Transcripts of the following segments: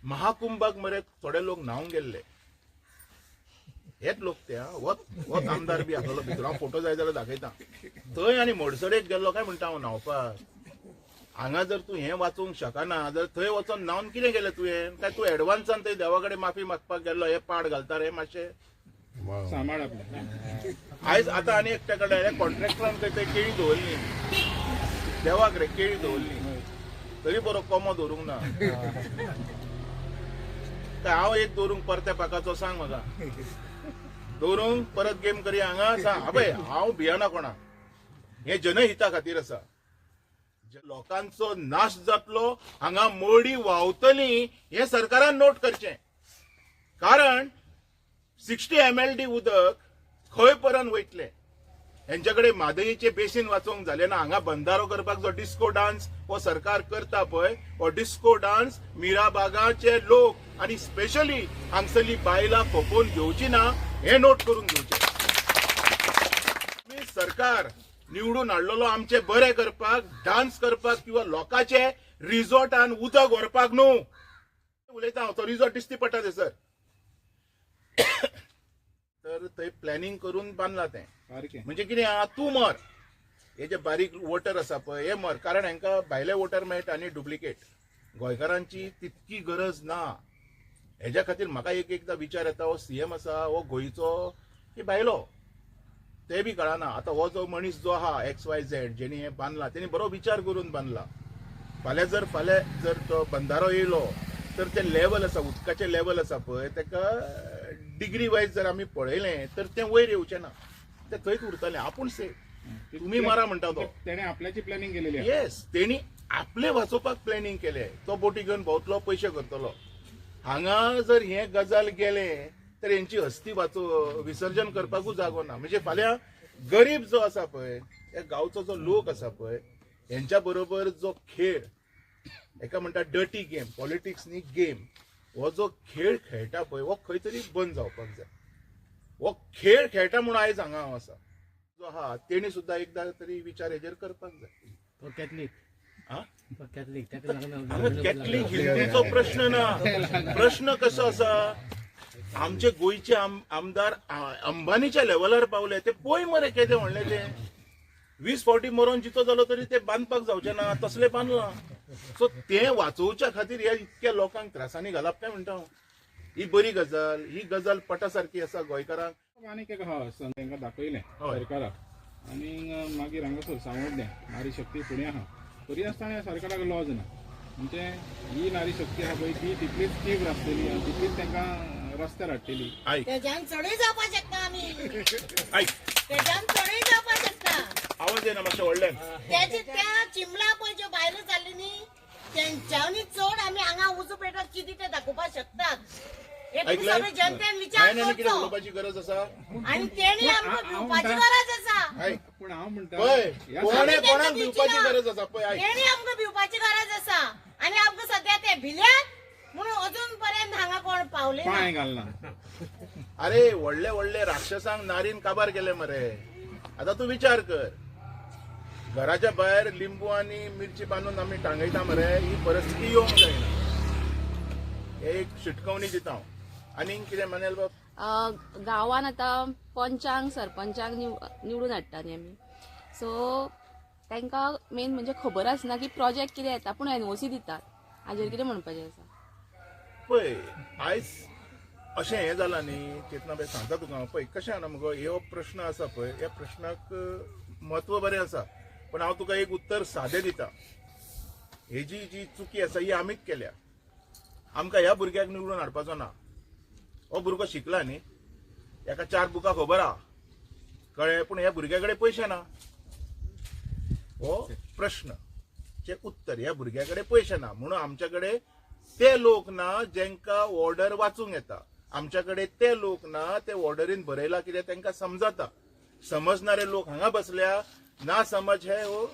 महाकुंभाक मरे थोडे लोक न्हावून गेल्ले, हेच लोक ते वत आमदार बी आसलो भितर. हांव फोटो जाय जाल्यार दाखयता. थंय आनी मोडसडेक गेल्लो काय म्हणटा हांव न्हावपाक. हांगा जर तूं हें वाचूंक शकना जाल्यार थंय वचून न्हावन कितें केलें तुवें? काय तूं एडवान्सान थंय देवा कडेन माफी मागपाक गेल्लो हे पाड घालता रे मातशें? सांबाळ आपलें. आयज आतां आनी एकट्या कडेन कॉन्ट्रॅक्टरान थंय केळी दवरली, देवाक रे केळी दवरली, तरी बरो कोमो दवरूंक ना. काय हांव एक दवरूंक परत्या पाकाचो सांग म्हाका. दवरूंक परत गेम करी हांगा सांग. अबय हांव भियना कोणाक. हे जनहिता खातीर आसा. लोकांचो नाश जातलो, हांगा मोडी व्हांवतली, हे सरकारान नोट करचें. कारण 60 MLD उदक खंय पर्यंत वयतले. हेंच्याकडे म्हादईचे बेसीन वाचोवंक जाले ना. हांगा बंधारो करपाक जो डिस्को डान्स हो सरकार करता पळय, हो डिस्को डान्स मिराबागाचे लोक आनी स्पेशली हांगसरली बायलां खोपोवन घेवची ना, हे नोट करून घेवचे. सरकार निवडून हाडलेलो आमचे बरे करपाक, डान्स करपाक किंवा लोकांचे रिसॉर्टान उदक व्हरपाक न्हू. उलयता हांव, तो रिसॉर्ट दिसती पडटा थंयसर. तर थंय प्लॅनिंग करून बांदला तें. म्हणजे कितें आहा, तूं मर, हे जे बारीक वोटर आसा पळय हे मर. कारण हांकां भायले वोटर मेळटा आनी डुप्लिकेट. गोंयकारांची तितकी गरज ना. हेज्या खातीर म्हाका एकदां विचार येता, हो CM आसा हो गोंयचो की भायलो ते बी कळना. आतां हो जो मनीस जो आहा XYZ जेणी हें बांदलां, तेणी बरो विचार करून बांदला. फाल्यां जर तो बंधारो येयलो तर ते लेवल आसा, उदकाचें लेवल आसा पळय, तेका डिग्री वायज जर आमी पळयलें तर तें वयर येवचें ना, ते थंयच उरतलें. आपूण सेफ. तुमी मारा म्हणटा तो. तेणे आपल्याची प्लॅनिंग केलेली. येस, तेणी आपले वाचोवपाक प्लॅनिंग केलें. तो बोटी घेवन भोंवतलो, पयशे करतलो. हांगा जर हे गजाल गेले तर हेंची हस्ती विसर्जन करपाकूच जागो ना. म्हणजे फाल्यां गरीब जो आसा पळय, त्या गांवचो जो लोक आसा पळय, हेंच्या बरोबर जो खेळ, हेका म्हणटा डर्टी गेम, पॉलिटिक्स न्ही गेम, हो जो खेळ खेळटा पळय हो खंय तरी बंद जावपाक जाय. हो खेळ खेळटा म्हणून आयज हांगा हांव आसा. जो आहा तेणी सुद्दां एकदां तरी विचार हेजेर करपाक जाय. तो कॅथलीक. कॅथलीक कॅथलीक हिंदूचो प्रश्न ना. प्रश्न कसो आसा, आमचे गोंयचे आमदार अंबानीच्या लेवलार पावले. ते पळय मरे केदें व्हडलें तें. 20 फावटी मरोन जितो जालो तरी ते बांदपाक जावचें ना, तसलें बांदलां. सो तें वाचोवच्या खातीर ह्या इतक्या लोकांक त्रासांनी घालप काय म्हणटा हांव. ही बरी गजाल, ही गजाल पटा सारकी आसा गोंयकारांक. आनीक एक आहा तांकां दाखयलें सरकाराक. आनी मागीर हांगासर सांवड्डें नारी शक्ती पुणे आहा. तरी आसतना सरकाराक लॉज ना. म्हणजे ही नारी शक्ती आहा पळय ती तितलीच तीव्र आसतली आनी तितलीच तांकां रस्त्यार हाडटली. तेज्यान चडूय जावपाक शकता आमी. आयक, तेज्यान चडूय जावपाक शकता. आवाज येना मातशें व्हडल्यान. तेजे त्या चिमला पळय ज्यो बायलो जाल्ली न्ही, तेंच्यांनी चड आमी हांगा उजो पेटोवप कितें तें दाखोवपाक शकतात. हे तुमी सगळे जनतेन विचार कितें करचो. उलोवपाची गरज आसा? आनी तेणी आमकां भिवपाची गरज आसा. पूण हांव म्हणटा पळय, कोणाक भिवपाची गरज आसा पळय. आयक, तेणी आमकां भिवपाची गरज आसा. आनी आमकां सध्या ते भिल्यात म्हणून अजून पर्यंत हांगा कोण पावले ना. पांय घालना. अरे व्हडले व्हडले राक्षसांक नारीन काबार केले मरे. आतां तूं विचार कर, घराच्या भायर लिंबू आनी मिरची बांदून आमी टांगयता मरे. ही परिस्थिती येवंक जायना. एक शिटकावणी दिता हांव. आनीक कितें मानेल बाब? गांवान आतां पंचांक सरपंचांक निवडून हाडटा न्ही आमी. सो तांकां मेन म्हणजे खबर आसना की प्रोजेक्ट कितें येता, पूण NOC दितात. हाजेर कितें म्हणपाचें आसा? पळय, आयज अशें हें जालां न्ही, चेतना सांगता तुका हांव. पळय कशें आसा मुगो, हो प्रश्न आसा पळय, ह्या प्रश्नाक म्हत्व बरें आसा. पण हांव तुका एक उत्तर सादें दिता. हेजी जी चुकी आसा ही आमीच केल्या. आमकां ह्या भुरग्याक निवडून हाडपाचो ना. हो भुरगो शिकला न्ही, हेका 4 बुकां खबर आहा, कळ्ळें. पूण ह्या भुरग्या कडेन पयशे ना. हो प्रश्नचे उत्तर, ह्या भुरग्या कडेन पयशे ना म्हणून आमच्या कडेन ते लोक ना जेंकां ऑर्डर वाचूंक येता. आमच्या कडेन ते लोक ना ते ऑर्डरीन बरयला कितें तांकां समजता. समजणारे लोक हांगा बसल्या, ना समज हे हो.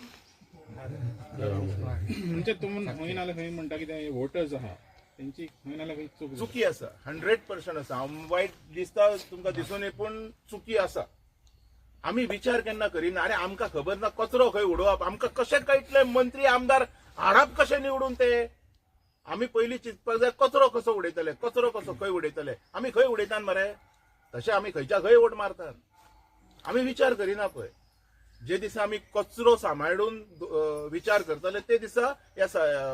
म्हणजे तुमी खंय ना खंय म्हणटा कितें वोटर्स आहा तेंची खंय ना खंय चुकी आसा. 100% आसा. वायट दिसता तुमकां दिसून येता पूण चुकी आसा. आमी विचार केन्ना करिना. अरे आमकां खबर ना कचरो खंय उडोवप, आमकां कशें कळटलें मंत्री आमदार हाडप कशें निवडून ते. आमी पयलीं चिंतपाक जाय कचरो कसो उडयतले, कचरो कसो खंय उडयतले, आमी खंय उडयतात मरे, तशें आमी खंयच्या खंय वोट मारतात. आमी विचार करिना पळय. जे दिसा आमी कचरो सांबाळून विचार करतले ते दिसा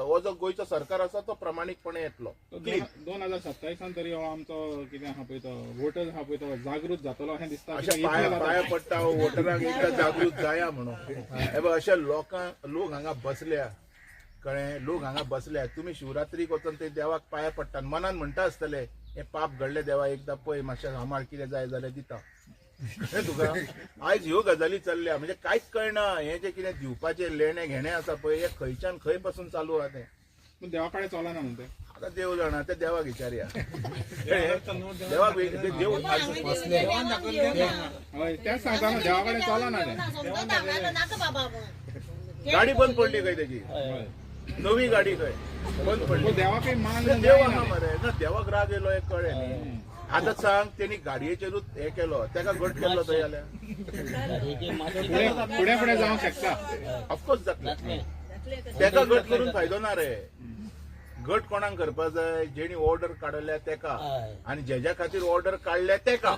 हो जो गोंयचो सरकार आसा तो प्रामाणीकपणे येतलो. 2027 तरी हो आमचो कितें आहा पळय तो वोटर्स आहा पळय तो जागृत जातलो अशें दिसता. अशें पांया पडटा वोटरांक एकदां जागृत जाया म्हणून. हे पळय अशे लोक हांगा बसल्या, कळ्ळें, लोक हांगा बसल्या. तुमी शिवरात्रीक वचून ते देवाक पांया पडटात, मनान म्हणटा आसतले हें पाप घडलें देवा एकदां पळय मातशें सांबाळ कितें जाय जाल्यार दिता. तुका आयज ह्यो गजाली चल्ल्या म्हणजे कांयच कळना. हे जे कितें दिवपाचे लेणे घेणे आसा पळय हे खंयच्यान खंय पासून चालू आहा तें. पूण देवा कडेन चलना म्हणते. आता देव जाणा, ते देवाक विचारया. देवाक देव हय तेच सांगता ना, देवा कडेन चलना तें. नाका बाबा गाडी बंद पडली खंय तेजी, हय. नवी गाडी खंय बंद पडली. पूण देवाकय मान देव जायना आहा तें. मरे ना, देवाक राग येयलो हे कळ्ळें न्ही. आता सांग तेणी गाडयेचेरूच हे केलो, तेका गट केलो थंय जाल्यार फुडें फुडें जावंक शकता. ऑफकोर्स जातलें. तेका गट करून फायदो ना रे. गट कोणाक करपा जाय, जेणी ऑर्डर काडल्या तेका, आनी जेज्या खातीर ऑर्डर काडल्या तेका.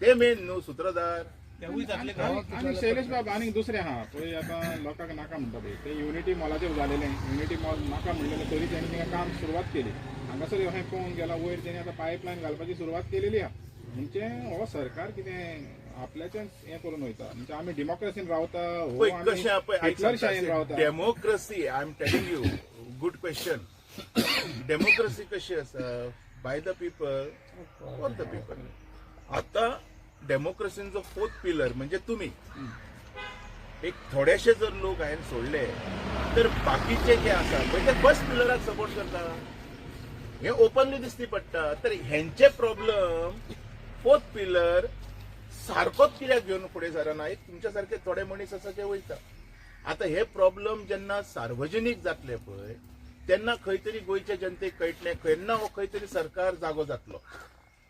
ते मेन न्हू सूत्रधार. आणि शैलेश बाबा आनी दुसरें आहा पळय, आतां लोकांक नाका म्हणटा पळय ते युनिटी मॉलाचेर जालेलें. युनिटी मॉल नाका म्हणलेलें तरी तेणी तिंगा काम सुरवात केली. हांगासर अशें पळोवंक गेला वयर तेणी आतां पायपलायन घालपाची सुरवात केलेली आहा. म्हणजे हो सरकार कितें आपल्याचें हें करून वयता. म्हणजे आमी डेमोक्रेसीन रावता, पळय कशें पळय हिटलरशायेन रावता. Democracy, I am telling you, good question. Democracy कशी आसा, by the people for the people. आता डेमोक्रेसीचो फोर्थ पिलर म्हणजे तुम्ही. एक थोडेशे जर लोक हायेन सोडले तर बाकीचे जे आसा पळय ते फर्स्ट पिलराक सपोर्ट करता. हे ओपनली दिसती पडटा. तर हेंचे प्रॉब्लेम फोर्थ पिलर सारकोच कित्याक घेवन फुडें सरना. एक तुमच्या सारखे थोडे मनीस आसा ते वयता. आता हे प्रॉब्लेम जेन्ना सार्वजनीक जातले पळय तेन्ना खंय तरी गोंयच्या जनतेक कळटलें, केन्ना हो खंय तरी सरकार जागो जातलो.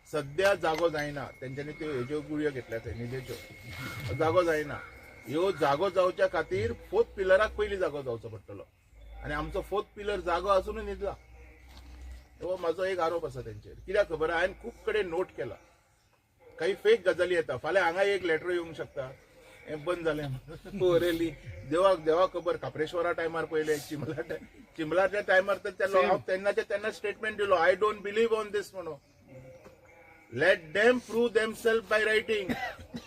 सध्या जागो जायना. तेंच्यांनी त्यो हेज्यो गुळयो घेतल्या थंय न्हिदेच्यो. जागो जायना. ह्यो जागो जावच्या खातीर फोर्थ पिलराक पयलीं जागो जावचो पडटलो. आनी आमचो फोर्थ पिलर जागो आसूनय न्हिदला. हो म्हाजो एक आरोप आसा तेंचेर. कित्याक खबर, हांवें खूब कडेन नोट केला. काही फेक गजाली येता. फाल्यां हांगा एक लेटर येवंक शकता हें बंद जालें ओरेली. देवाक खबर. काप्रेश्वरा टायमार पयले चिंबलाच्या टायमार तर हांव तेन्नाच्या तेन्ना स्टेटमेंट दिलो, I don't believe on this म्हणून. Let them prove themselves by writing.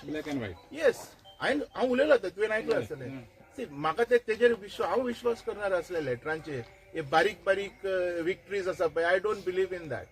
Black and white. Yes, हांव उलयलो तुवें आयकलं आसतलें. म्हाका तेजेर हांव विश्वास करणार आसले लेटरांचेर. हे बारीक बारीक विक्ट्रीज आसा पळय, I don't believe in that.